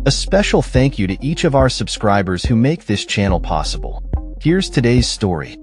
A special thank you to each of our subscribers who make this channel possible. Here's today's story.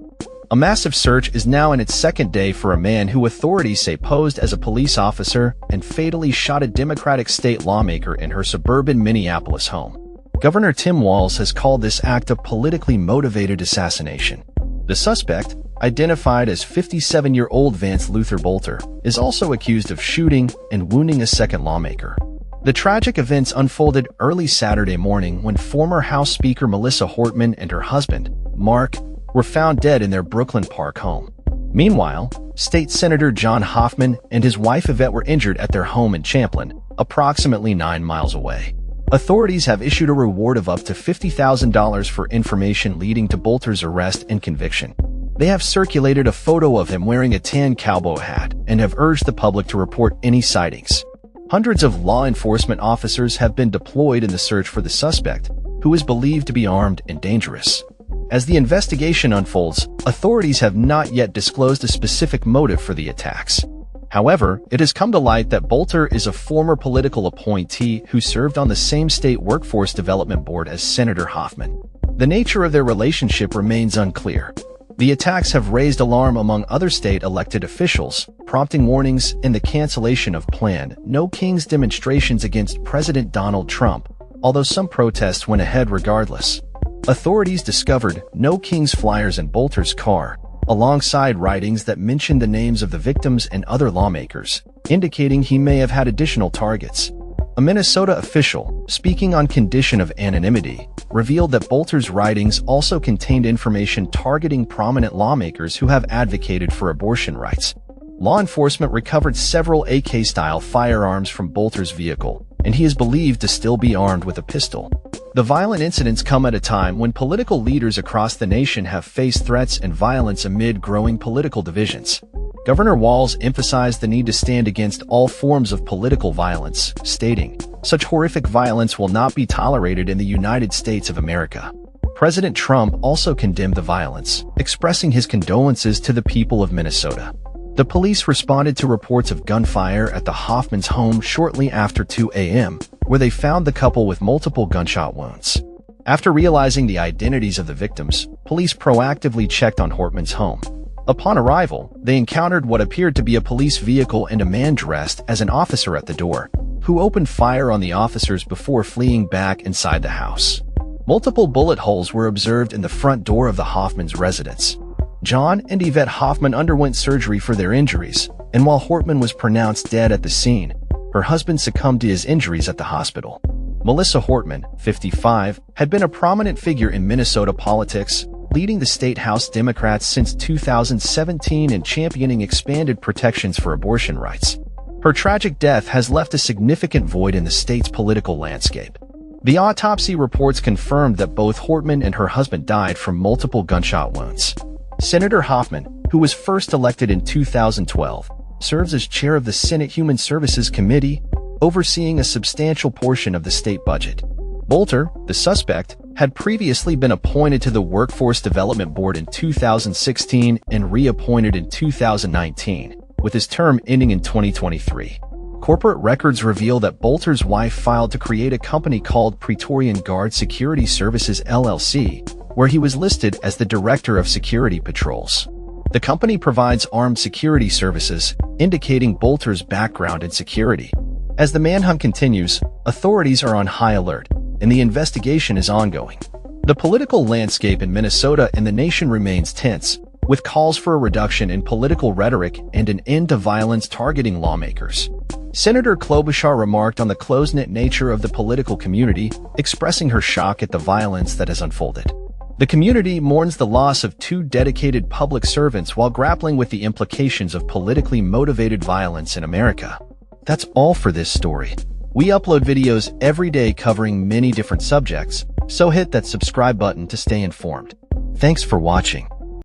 A massive search is now in its second day for a man who authorities say posed as a police officer and fatally shot a Democratic state lawmaker in her suburban Minneapolis home. Governor Tim Walz has called this act a politically motivated assassination. The suspect, identified as 57-year-old Vance Luther Bolter, is also accused of shooting and wounding a second lawmaker. The tragic events unfolded early Saturday morning when former House Speaker Melissa Hortman and her husband, Mark, were found dead in their Brooklyn Park home. Meanwhile, State Senator John Hoffman and his wife Yvette were injured at their home in Champlin, approximately 9 miles away. Authorities have issued a reward of up to $50,000 for information leading to Bolter's arrest and conviction. They have circulated a photo of him wearing a tan cowboy hat and have urged the public to report any sightings. Hundreds of law enforcement officers have been deployed in the search for the suspect, who is believed to be armed and dangerous. As the investigation unfolds, authorities have not yet disclosed a specific motive for the attacks. However, it has come to light that Bolter is a former political appointee who served on the same state workforce development board as Senator Hoffman. The nature of their relationship remains unclear. The attacks have raised alarm among other state elected officials, prompting warnings and the cancellation of planned No Kings demonstrations against President Donald Trump, although some protests went ahead regardless. Authorities discovered No Kings flyers in Bolter's car, alongside writings that mentioned the names of the victims and other lawmakers, indicating he may have had additional targets. A Minnesota official, speaking on condition of anonymity, revealed that Bolter's writings also contained information targeting prominent lawmakers who have advocated for abortion rights. Law enforcement recovered several AK-style firearms from Bolter's vehicle, and he is believed to still be armed with a pistol. The violent incidents come at a time when political leaders across the nation have faced threats and violence amid growing political divisions. Governor Walz emphasized the need to stand against all forms of political violence, stating, "Such horrific violence will not be tolerated in the United States of America." President Trump also condemned the violence, expressing his condolences to the people of Minnesota. The police responded to reports of gunfire at the Hoffmans' home shortly after 2 a.m., where they found the couple with multiple gunshot wounds. After realizing the identities of the victims, police proactively checked on Hortman's home. Upon arrival, they encountered what appeared to be a police vehicle and a man dressed as an officer at the door, who opened fire on the officers before fleeing back inside the house. Multiple bullet holes were observed in the front door of the Hoffmans' residence. John and Yvette Hoffman underwent surgery for their injuries, and while Hortman was pronounced dead at the scene, her husband succumbed to his injuries at the hospital. Melissa Hortman, 55, had been a prominent figure in Minnesota politics, leading the state House Democrats since 2017 and championing expanded protections for abortion rights. Her tragic death has left a significant void in the state's political landscape. The autopsy reports confirmed that both Hortman and her husband died from multiple gunshot wounds. Senator Hoffman, who was first elected in 2012, serves as chair of the Senate Human Services Committee, overseeing a substantial portion of the state budget. Bolter, the suspect, had previously been appointed to the Workforce Development Board in 2016 and reappointed in 2019, with his term ending in 2023. Corporate records reveal that Bolter's wife filed to create a company called Praetorian Guard Security Services LLC, where he was listed as the Director of Security Patrols. The company provides armed security services, indicating Bolter's background in security. As the manhunt continues, authorities are on high alert, and the investigation is ongoing. The political landscape in Minnesota and the nation remains tense, with calls for a reduction in political rhetoric and an end to violence targeting lawmakers. Senator Klobuchar remarked on the close-knit nature of the political community, expressing her shock at the violence that has unfolded. The community mourns the loss of 2 dedicated public servants while grappling with the implications of politically motivated violence in America. That's all for this story. We upload videos every day covering many different subjects, so hit that subscribe button to stay informed. Thanks for watching.